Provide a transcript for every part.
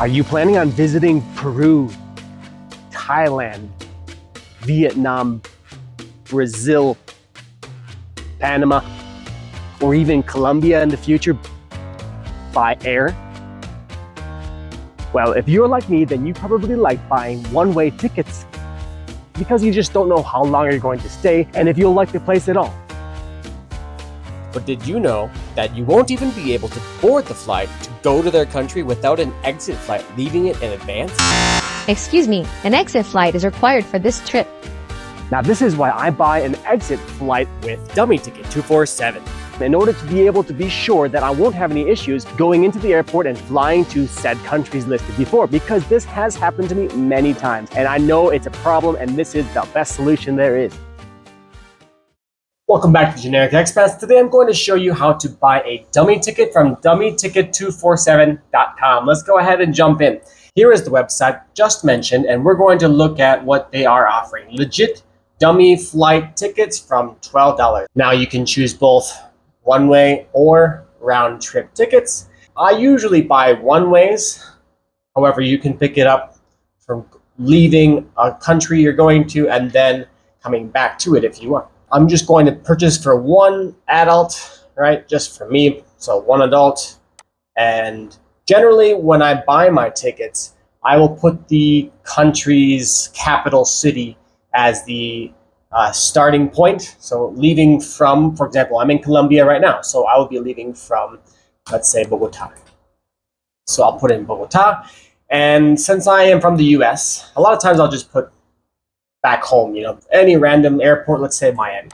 Are you planning on visiting Peru, Thailand, Vietnam, Brazil, Panama, or even Colombia in the future by air? Well, if you're like me, then you probably like buying one-way tickets because you just don't know how long you're going to stay and if you'll like the place at all. But did you know that you won't even be able to board the flight to go to their country without an exit flight leaving it in advance? Excuse me, an exit flight is required for this trip. Now this is why I buy an exit flight With Dummy Ticket 247. in order to be able to be sure that I won't have any issues going into the airport and flying to said countries listed before, because this has happened to me many times and I know it's a problem and this is the best solution there is. Welcome back to Generic Expats. Today I'm going to show you how to buy a dummy ticket from dummyticket247.com. Let's go ahead and jump in. Here is the website just mentioned, and we're going to look at what they are offering. Legit dummy flight tickets from $12. Now you can choose both one-way or round-trip tickets. I usually buy one-ways. However, you can pick it up from leaving a country you're going to and then coming back to it if you want. I'm just going to purchase for one adult, right? Just for me, so one adult. And generally when I buy my tickets, I will put the country's capital city as the starting point. So leaving from, for example, I'm in Colombia right now, so I will be leaving from, let's say, Bogota. So I'll put in Bogota. And since I am from the US, a lot of times I'll just put back home, any random airport, let's say Miami.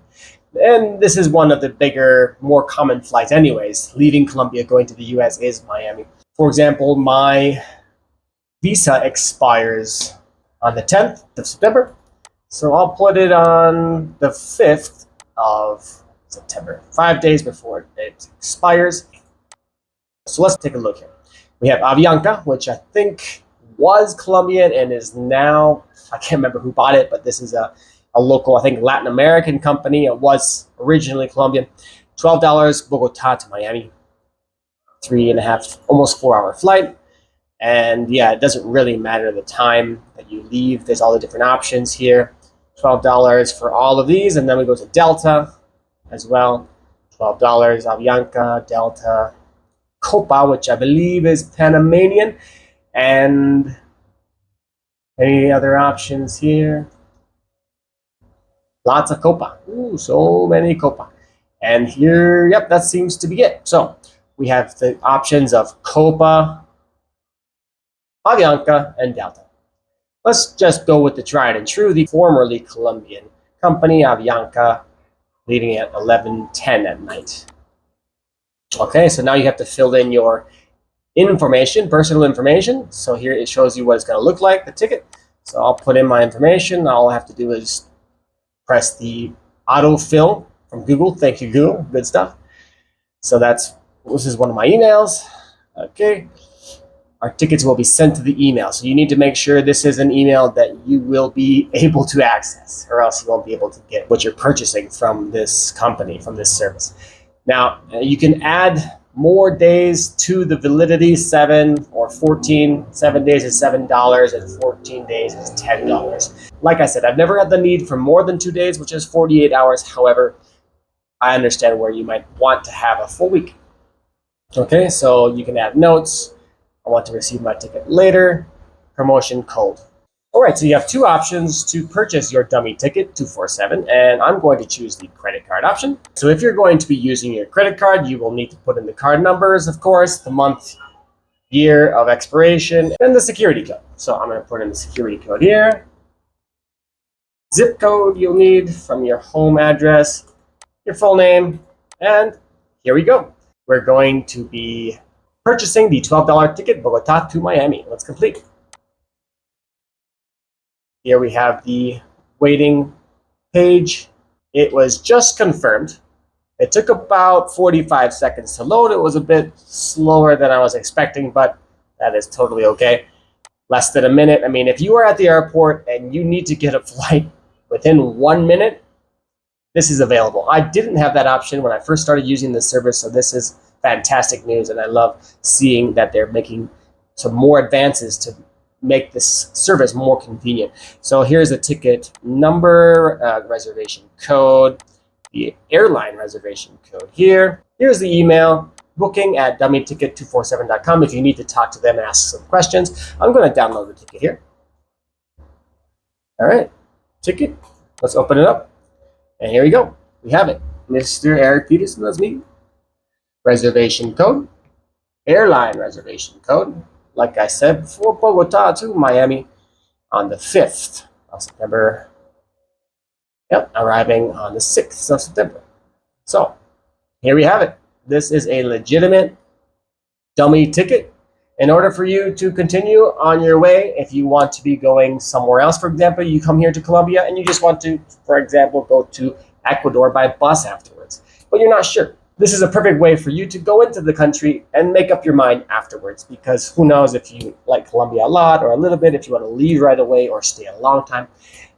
And this is one of the bigger, more common flights anyways. Leaving Colombia, going to the US is Miami. For example, my visa expires on the 10th of September. So I'll put it on the 5th of September, 5 days before it expires. So let's take a look here. We have Avianca, which I think was Colombian and is now, I can't remember who bought it, but this is a local, I think, Latin American company. It was originally Colombian. $12, Bogota to Miami. 3.5, almost 4-hour flight. And yeah, it doesn't really matter the time that you leave. There's all the different options here. $12 for all of these. And then we go to Delta as well. $12, Avianca, Delta, Copa, which I believe is Panamanian. And any other options here? Lots of Copa. Ooh, so many Copa. And here, yep, that seems to be it. So we have the options of Copa, Avianca, and Delta. Let's just go with the tried and true, the formerly Colombian company, Avianca, leaving at 11:10 at night. Okay, so now you have to fill in your information, personal information. So here it shows you what it's going to look like, the ticket. So I'll put in my information. All I have to do is press the autofill from Google. Thank you, Google. Good stuff. So this is one of my emails. Okay. Our tickets will be sent to the email. So you need to make sure this is an email that you will be able to access, or else you won't be able to get what you're purchasing from this company, from this service. Now, you can add more days to the validity, 7 or 14. 7 days is $7 and 14 days is $10. Like I said, I've never had the need for more than 2 days, which is 48 hours. However, I understand where you might want to have a full week. Okay, so you can add notes. I want to receive my ticket later. Promotion code. All right, so you have two options to purchase your dummy ticket, 247, and I'm going to choose the credit card option. So if you're going to be using your credit card, you will need to put in the card numbers, of course, the month, year of expiration, and the security code. So I'm going to put in the security code here. Zip code you'll need from your home address, your full name, and here we go. We're going to be purchasing the $12 ticket, Bogota to Miami. Let's complete. Here we have the waiting page. It was just confirmed. It took about 45 seconds to load. It was a bit slower than I was expecting, but that is totally okay. Less than a minute. I mean, if you are at the airport and you need to get a flight within 1 minute, this is available. I didn't have that option when I first started using this service, so this is fantastic news, and I love seeing that they're making some more advances to make this service more convenient. So here's the ticket number, reservation code, the airline reservation code here. Here's the email, booking@dummyticket247.com if you need to talk to them and ask some questions. I'm going to download the ticket here. All right, ticket. Let's open it up. And here we go. We have it. Mr. Eric Peterson, that's me. Reservation code, airline reservation code. Like I said before, Bogota to Miami on the 5th of September. Yep, arriving on the 6th of September. So here we have it. This is a legitimate dummy ticket. In order for you to continue on your way, if you want to be going somewhere else, for example, you come here to Colombia and you just want to, for example, go to Ecuador by bus afterwards, but you're not sure. This is a perfect way for you to go into the country and make up your mind afterwards, because who knows if you like Colombia a lot or a little bit, if you want to leave right away or stay a long time.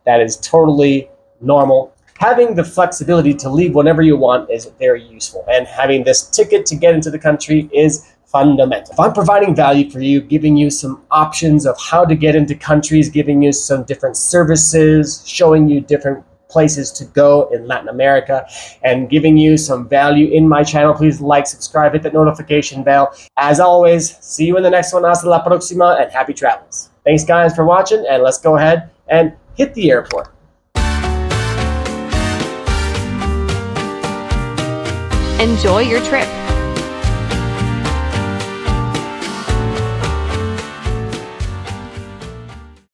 That is totally normal. Having the flexibility to leave whenever you want is very useful, and having this ticket to get into the country is fundamental. If I'm providing value for you, giving you some options of how to get into countries, giving you some different services, showing you different places to go in Latin America, and giving you some value in my channel, please like, subscribe, hit that notification bell. As always, see you in the next one. Hasta la próxima, and happy travels. Thanks guys for watching, and let's go ahead and hit the airport. Enjoy your trip.